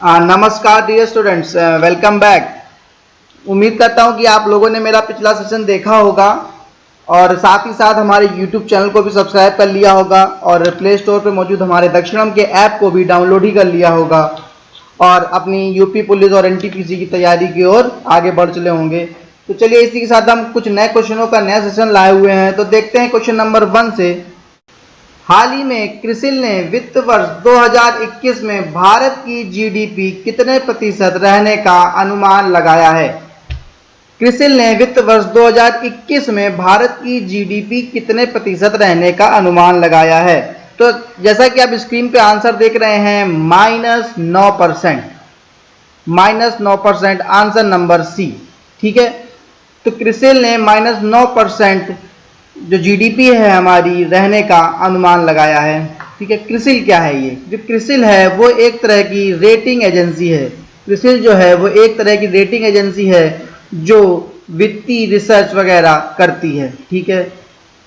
नमस्कार dear students, welcome back. उम्मीद करता हूं कि आप लोगों ने मेरा पिछला सेशन देखा होगा और साथ ही साथ हमारे YouTube चैनल को भी सब्सक्राइब कर लिया होगा और प्ले स्टोर पर मौजूद हमारे दक्षिणम के ऐप को भी डाउनलोड ही कर लिया होगा और अपनी यूपी पुलिस और एनटीपीसी की तैयारी की ओर आगे बढ़ चले होंगे। तो चलिए इसी के साथ हम कुछ नए क्वेश्चनों का नया सेशन लाए हुए हैं। तो देखते हैं क्वेश्चन नंबर 1 से। हाल ही में क्रिसिल ने वित्त वर्ष 2021 में भारत की जीडीपी कितने प्रतिशत रहने का अनुमान लगाया है? क्रिसिल ने वित्त वर्ष 2021 में भारत की जीडीपी कितने प्रतिशत रहने का अनुमान लगाया है? तो जैसा कि आप स्क्रीन पे आंसर देख रहे हैं, -9%। -9% आंसर नंबर सी। ठीक है, तो क्रिसिल ने -9% जो जीडीपी है हमारी रहने का अनुमान लगाया है। ठीक है, क्रिसिल क्या है? ये जो क्रिसिल है वो एक तरह की रेटिंग एजेंसी है। क्रिसिल जो है वो एक तरह की रेटिंग एजेंसी है जो वित्तीय रिसर्च वगैरह करती है। ठीक है,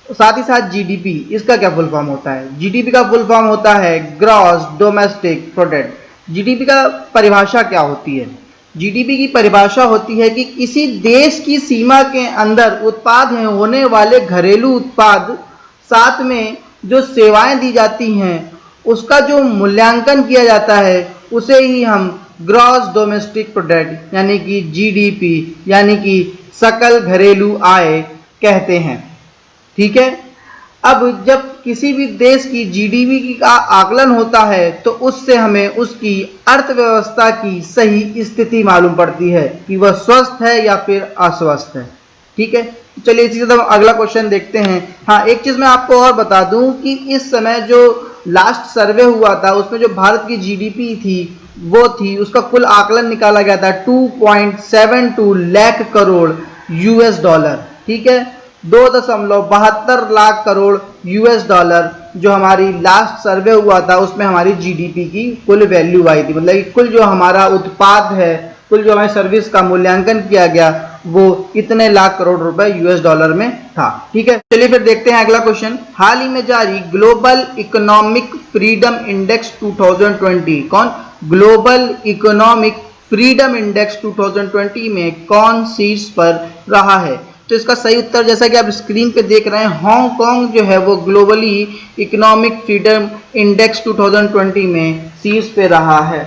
साथ ही साथ जीडीपी, इसका क्या फुल फॉर्म होता है? जीडीपी का फुल फॉर्म होता है ग्रॉस डोमेस्टिक प्रोडक्ट। जीडीपी का परिभाषा क्या होती है? जीडीपी की परिभाषा होती है कि किसी देश की सीमा के अंदर उत्पाद हैं होने वाले घरेलू उत्पाद, साथ में जो सेवाएं दी जाती हैं, उसका जो मूल्यांकन किया जाता है उसे ही हम ग्रॉस डोमेस्टिक प्रोडक्ट यानी कि जीडीपी यानी कि सकल घरेलू आय कहते हैं। ठीक है, अब जब किसी भी देश की जीडीपी का आकलन होता है तो उससे हमें उसकी अर्थव्यवस्था की सही स्थिति मालूम पड़ती है कि वह स्वस्थ है या फिर अस्वस्थ है। ठीक है, चलिए इसी से हम अगला क्वेश्चन देखते हैं। हाँ, एक चीज मैं आपको और बता दूं कि इस समय जो लास्ट सर्वे हुआ था उसमें जो भारत की जीडीपी थी वो थी, उसका कुल आकलन निकाला गया था 2.72 लाख करोड़ यूएस डॉलर। ठीक है, 2.72 लाख करोड़ यूएस डॉलर जो हमारी लास्ट सर्वे हुआ था उसमें हमारी जीडीपी की कुल वैल्यू आई थी। मतलब कि कुल जो हमारा उत्पाद है, कुल जो हमारी सर्विस का मूल्यांकन किया गया वो इतने लाख करोड़ रुपए यूएस डॉलर में था। ठीक है, चलिए फिर देखते हैं अगला क्वेश्चन। हाल ही में जारी ग्लोबल इकोनॉमिक फ्रीडम इंडेक्स 2020 कौन? ग्लोबल इकोनॉमिक फ्रीडम इंडेक्स 2020 में कौन शीर्ष पर रहा है? तो इसका सही उत्तर जैसा कि आप स्क्रीन पे देख रहे हैं, हांगकांग जो है वो ग्लोबली इकोनॉमिक फ्रीडम इंडेक्स 2020 में शीर्ष पे रहा है।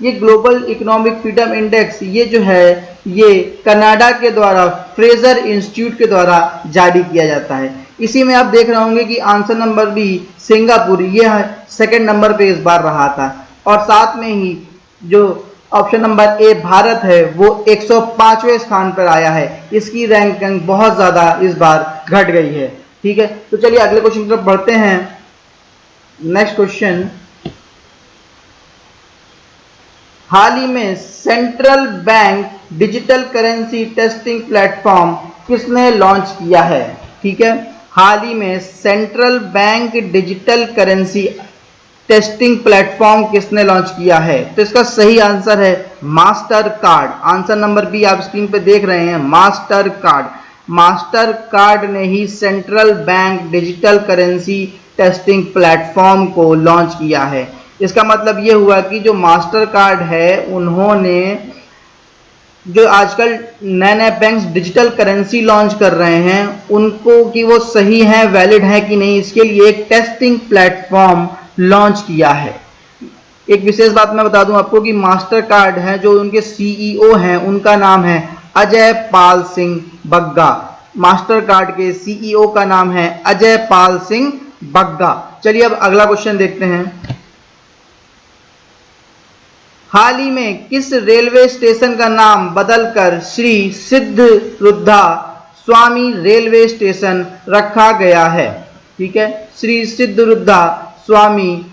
ये ग्लोबल इकोनॉमिक फ्रीडम इंडेक्स ये जो है ये कनाडा के द्वारा फ्रेजर इंस्टीट्यूट के द्वारा जारी किया जाता है। इसी में आप देख रहे होंगे कि आंसर नंबर बी सिंगापुर ये सेकंड नंबर पे इस बार रहा था और साथ में ही जो ऑप्शन नंबर ए भारत है वो 105वें स्थान पर आया है। इसकी रैंकिंग बहुत ज्यादा इस बार घट गई है। ठीक है, तो चलिए अगले क्वेश्चन की तरफ बढ़ते हैं। नेक्स्ट क्वेश्चन, हाल ही में central bank digital currency testing platform किसने लॉन्च किया है? ठीक है, हाल ही में central bank digital currency testing platform किसने लॉन्च किया है? तो इसका सही आंसर है Mastercard. Answer number B आप स्क्रीन पे देख रहे हैं, मास्टर कार्ड। मास्टर कार्ड ने ही central bank digital currency testing platform को लॉन्च किया है। इसका मतलब ये हुआ कि जो मास्टर कार्ड है उन्होंने जो आजकल नए नए बैंक डिजिटल करेंसी लॉन्च कर रहे हैं उनको कि वो सही है, वैलिड है कि नहीं, इसके लिए एक टेस्टिंग प्लेटफॉर्म लॉन्च किया है। एक विशेष बात मैं बता दूं आपको कि मास्टर कार्ड है जो उनके सीईओ हैं उनका नाम है अजय पाल सिंह बग्गा। मास्टर कार्ड के सीईओ का नाम है अजय पाल सिंह बग्गा। चलिए अब अगला क्वेश्चन देखते हैं। हाल ही में किस रेलवे स्टेशन का नाम बदलकर श्री सिद्धरुद्धा स्वामी रेलवे स्टेशन रखा गया है? ठीक है, श्री सिद्धरुद्धा स्वामी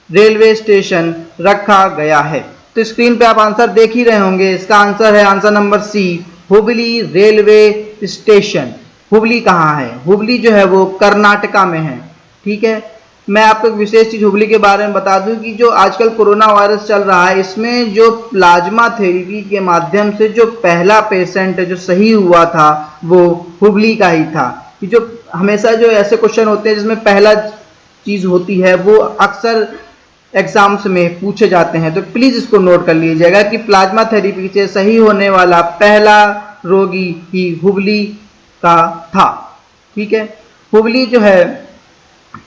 रेलवे स्टेशन रखा गया है। तो स्क्रीन पे आप आंसर देख ही रहे होंगे, इसका आंसर है answer number C Hubli railway station. Hubli कहाँ है? हुबली जो है वो कर्नाटका में है। ठीक है, मैं आपको एक विशेष चीज हुबली के बारे में बता दूं कि जो आजकल कोरोना वायरस चल रहा है इसमें जो प्लाज्मा थेरेपी के माध्यम से जो पहला पेशेंट जो सही हुआ था वो हुबली का ही था। कि जो हमेशा जो ऐसे क्वेश्चन होते हैं जिसमें पहला चीज होती है वो अक्सर एग्जाम्स में पूछे जाते हैं, तो प्लीज इसको नोट कर लीजिएगा कि प्लाज्मा थेरेपी से सही होने वाला पहला रोगी ही हुबली का था। ठीक है, हुबली जो है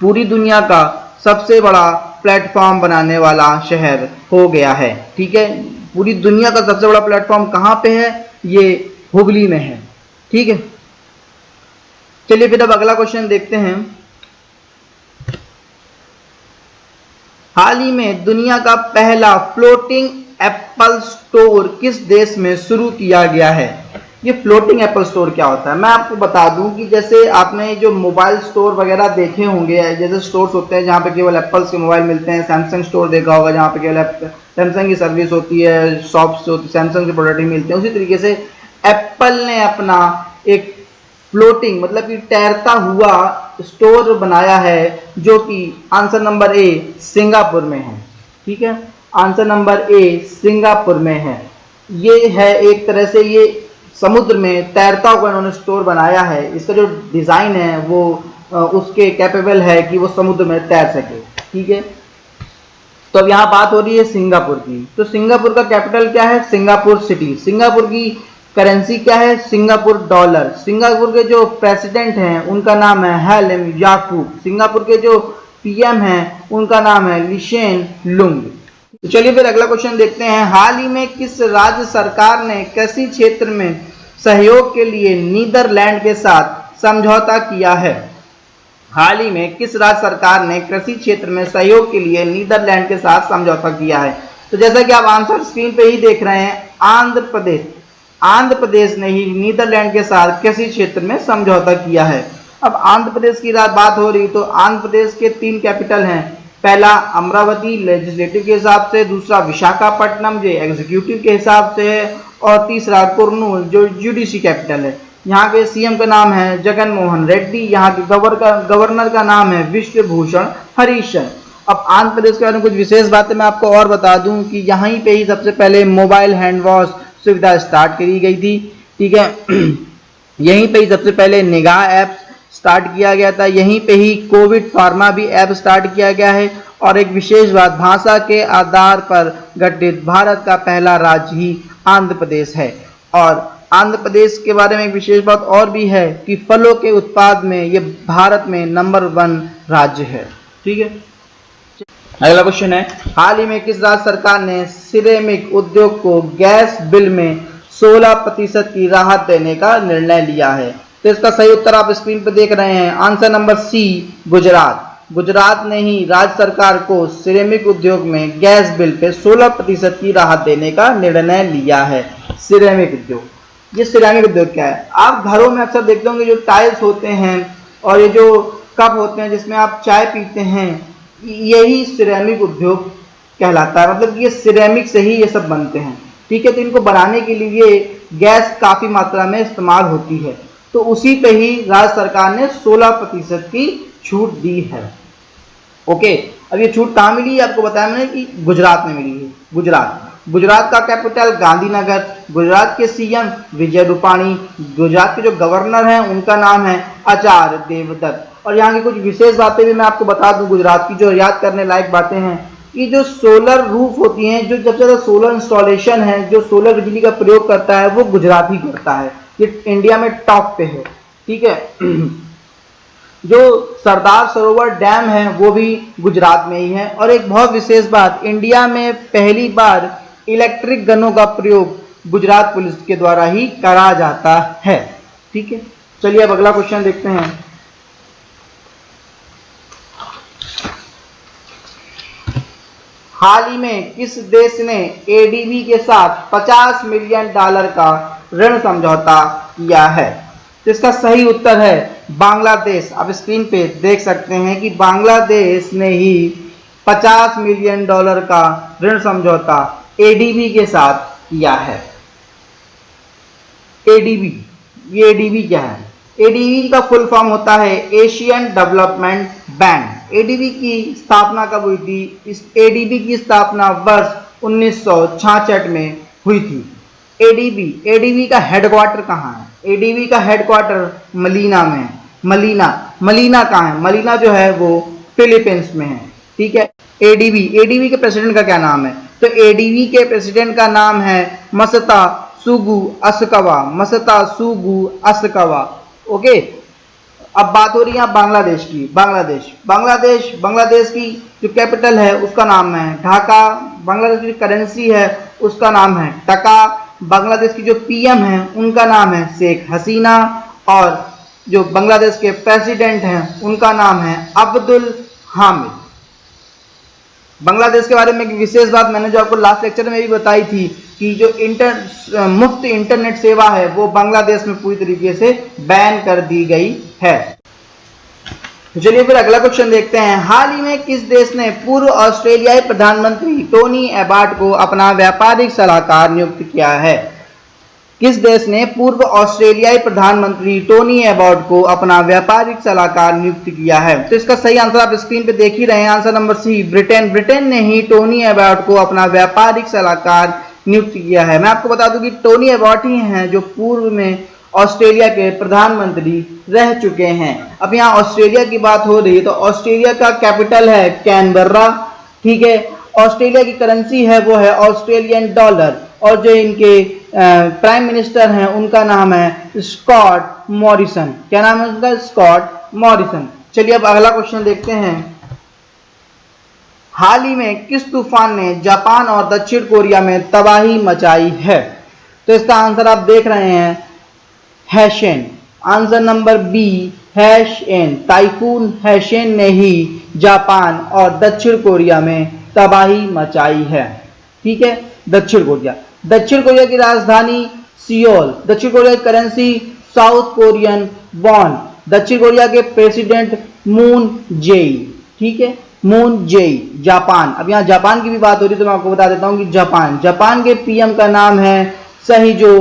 पूरी दुनिया का सबसे बड़ा प्लेटफॉर्म बनाने वाला शहर हो गया है। ठीक है, पूरी दुनिया का सबसे बड़ा प्लेटफॉर्म कहाँ पे है? ये हुबली में है। ठीक है, चलिए फिर अब अगला क्वेश्चन देखते हैं। हाल ही में दुनिया का पहला फ्लोटिंग एप्पल स्टोर किस देश में शुरू किया गया है? ये फ्लोटिंग एप्पल स्टोर क्या होता है मैं आपको बता दूं कि जैसे आपने जो मोबाइल स्टोर वगैरह देखे होंगे, जैसे स्टोर्स होते हैं जहाँ पे केवल एप्पल्स के मोबाइल मिलते हैं, सैमसंग स्टोर देखा होगा जहाँ पे केवल सैमसंग की सर्विस होती है, शॉप्स होती है, सैमसंग के प्रोडक्ट ही मिलते हैं। उसी तरीके से एप्पल ने अपना एक फ्लोटिंग मतलब कि तैरता हुआ स्टोर बनाया है, जो कि आंसर नंबर ए सिंगापुर में है। ठीक है, आंसर नंबर ए सिंगापुर में है। ये है एक तरह से ये समुद्र में तैरता हुआ इन्होंने स्टोर बनाया है। इसका जो डिजाइन है वो उसके कैपेबल है कि वो समुद्र में तैर सके। ठीक है, तो अब यहाँ बात हो रही है सिंगापुर की। तो सिंगापुर का कैपिटल क्या है? Singapore city. सिंगापुर की करेंसी क्या है? Singapore dollar. सिंगापुर के जो प्रेसिडेंट हैं उनका नाम है हेलेम याकूब। सिंगापुर के जो पीएम हैं उनका नाम है लीशेन लुंग। तो चलिए फिर अगला क्वेश्चन देखते हैं। हाल ही में किस राज्य सरकार ने कृषि क्षेत्र में सहयोग के लिए नीदरलैंड के साथ समझौता किया है? हाल ही में किस राज्य सरकार ने कृषि क्षेत्र में सहयोग के लिए नीदरलैंड के साथ समझौता किया है? तो जैसा कि आप आंसर स्क्रीन पे ही देख रहे हैं, आंध्र प्रदेश। आंध्र प्रदेश ने ही नीदरलैंड के साथ कृषि क्षेत्र में समझौता किया है। अब आंध्र प्रदेश की बात हो रही तो आंध्र प्रदेश के 3 कैपिटल हैं। पहला अमरावती लेजिस्लेटिव के हिसाब से, दूसरा विशाखापट्टनम जो एग्जीक्यूटिव के हिसाब से है, और तीसरा कुर्नूल जो जुडिशरी कैपिटल है। यहाँ के सीएम का नाम है जगन मोहन रेड्डी। यहाँ के गवर्नर का नाम है विश्वभूषण हरिशन। अब आंध्र प्रदेश के बारे में कुछ विशेष बातें मैं आपको और बता दूं कि यहीं पे ही सबसे पहले मोबाइल हैंड वॉश सुविधा स्टार्ट करी गई थी। ठीक है, यहीं पे ही सबसे पहले निगाह ऐप स्टार्ट किया गया था। यहीं पे ही कोविड फार्मा भी ऐप स्टार्ट किया गया है। और एक विशेष बात, भाषा के आधार पर गठित भारत का पहला राज्य ही आंध्र प्रदेश है। और आंध्र प्रदेश के बारे में एक विशेष बात और भी है कि फलों के उत्पाद में ये भारत में नंबर 1 राज्य है। ठीक है, अगला क्वेश्चन है, हाल ही में किस राज्य सरकार ने सिरेमिक उद्योग को गैस बिल में 16% की राहत देने का निर्णय लिया है? तो इसका सही उत्तर आप स्क्रीन पर देख रहे हैं, answer number C Gujarat. Gujarat ने ही राज्य सरकार को सिरेमिक उद्योग में गैस बिल पे 16% की राहत देने का निर्णय लिया है। सिरेमिक उद्योग, ये सिरेमिक उद्योग क्या है? आप घरों में अक्सर देखते होंगे जो टाइल्स होते हैं और ये जो कप होते हैं जिसमें आप चाय पीते हैं, यही सिरेमिक उद्योग कहलाता है। मतलब ये सिरेमिक से ही ये सब बनते हैं। ठीक है, तो इनको बनाने के लिए गैस काफी मात्रा में इस्तेमाल होती है, तो उसी पे ही राज्य सरकार ने 16% की छूट दी है। ओके, अब ये छूट कहाँ मिली है आपको बताया मैंने कि गुजरात में मिली है। गुजरात का कैपिटल गांधीनगर। गुजरात के सीएम विजय रूपाणी। गुजरात के जो गवर्नर हैं उनका नाम है आचार्य देवव्रत। और यहाँ की कुछ विशेष बातें भी मैं आपको बता दूं गुजरात की, जो याद करने लायक बातें हैं कि जो सोलर रूफ होती हैं, जो सबसे ज़्यादा सोलर इंस्टॉलेशन है, जो सोलर बिजली का प्रयोग करता है वो गुजरात ही करता है। ये इंडिया में टॉप पे है। ठीक है, जो सरदार सरोवर डैम है वो भी गुजरात में ही है। और एक बहुत विशेष बात, इंडिया में पहली बार इलेक्ट्रिक गनों का प्रयोग गुजरात पुलिस के द्वारा ही करा जाता है। ठीक है, चलिए अब अगला क्वेश्चन देखते हैं। हाल ही में किस देश ने एडीबी के साथ $50 मिलियन का ऋण समझौता किया है? तो इसका सही उत्तर है बांग्लादेश। आप स्क्रीन पे देख सकते हैं कि बांग्लादेश ने ही $50 मिलियन का ऋण समझौता एडीबी के साथ किया है। एडीबी, ये एडीबी क्या है? एडीबी का फुल फॉर्म होता है एशियन डेवलपमेंट बैंक। एडीबी की स्थापना कब हुई थी? इस एडीबी की स्थापना वर्ष 1966 में हुई थी। एडीबी का हेडक्वार्टर कहाँ है? एडीबी का हेडक्वार्टर मदीना में है। मलीना, मलीना कहाँ है? मलीना जो है वो फिलीपींस में है, ठीक है। एडीबी, एडीबी के प्रेसिडेंट का क्या नाम है? तो एडीबी के प्रेसिडेंट का नाम है मसता सुगु असकवा, मसता सुगु असकवा, ओके। अब बात हो रही है बांग्लादेश की। बांग्लादेश की जो कैपिटल है उसका नाम है ढाका। बांग्लादेश की करेंसी है उसका नाम है टका। बांग्लादेश की जो पीएम है उनका नाम है शेख हसीना, और जो बांग्लादेश के प्रेसिडेंट हैं उनका नाम है अब्दुल हामिद। बांग्लादेश के बारे में एक विशेष बात मैंने जो आपको लास्ट लेक्चर में भी बताई थी कि जो मुफ्त इंटरनेट सेवा है वो बांग्लादेश में पूरी तरीके से बैन कर दी गई है। तो चलिए फिर अगला क्वेश्चन देखते हैं। हाल ही में किस देश ने पूर्व ऑस्ट्रेलियाई प्रधानमंत्री टोनी एबॉट को अपना व्यापारिक सलाहकार नियुक्त किया है? किस देश ने पूर्व ऑस्ट्रेलियाई प्रधानमंत्री टोनी एबॉट को अपना व्यापारिक सलाहकार नियुक्त किया है? तो इसका सही आंसर आप स्क्रीन पे देख ही रहे हैं। Answer number C, Britain. Britain ने ही टोनी एबॉट को अपना व्यापारिक सलाहकार नियुक्त किया है। मैं आपको बता दूं कि टोनी एबॉट ही हैं जो पूर्व में ऑस्ट्रेलिया के प्रधानमंत्री रह चुके हैं। अब यहाँ ऑस्ट्रेलिया की बात हो रही है तो ऑस्ट्रेलिया का कैपिटल है कैनबर्रा, ठीक है। ऑस्ट्रेलिया की करेंसी है वो है ऑस्ट्रेलियन डॉलर, और जो इनके प्राइम मिनिस्टर हैं उनका नाम है स्कॉट मॉरिसन। क्या नाम है उनका? Scott Morrison. चलिए अब अगला क्वेश्चन देखते हैं। हाल ही में किस तूफान ने जापान और दक्षिण कोरिया में तबाही मचाई है? तो इसका आंसर आप देख रहे हैं Haishen. Answer number B, Haishen. Typhoon Haishen ने ही जापान और दक्षिण कोरिया में तबाही मचाई है, ठीक है। दक्षिण कोरिया की राजधानी सियोल। दक्षिण कोरिया की करेंसी साउथ कोरियन वॉन। दक्षिण कोरिया के प्रेसिडेंट मून जेई, ठीक है। Moon Jae. जापान, अब यहाँ जापान की भी बात हो रही तो मैं आपको बता देता हूँ कि जापान के पीएम का नाम है सहिजो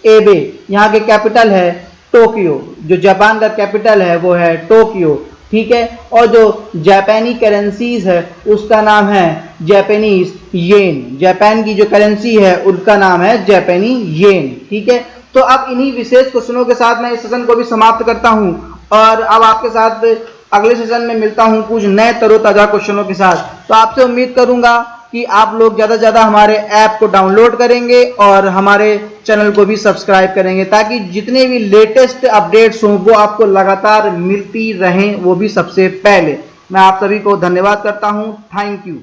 एबे। यहाँ के कैपिटल है टोक्यो। जो जापान का कैपिटल है वो है टोक्यो, ठीक है। और जो जापानी करेंसीज है उसका नाम है जापानीज येन। जापान की जो करेंसी है उसका नाम है जापानी येन, ठीक है। तो अब इन्हीं विशेष क्वेश्चनों के साथ मैं इस सेशन को भी समाप्त करता हूं, और अब आपके साथ अगले सेशन में मिलता हूं कुछ नए तरोताजा क्वेश्चनों के साथ। तो आपसे उम्मीद करूंगा कि आप लोग ज़्यादा से ज़्यादा हमारे ऐप को डाउनलोड करेंगे और हमारे चैनल को भी सब्सक्राइब करेंगे, ताकि जितने भी लेटेस्ट अपडेट्स हों वो आपको लगातार मिलती रहें, वो भी सबसे पहले। मैं आप सभी को धन्यवाद करता हूं। Thank you.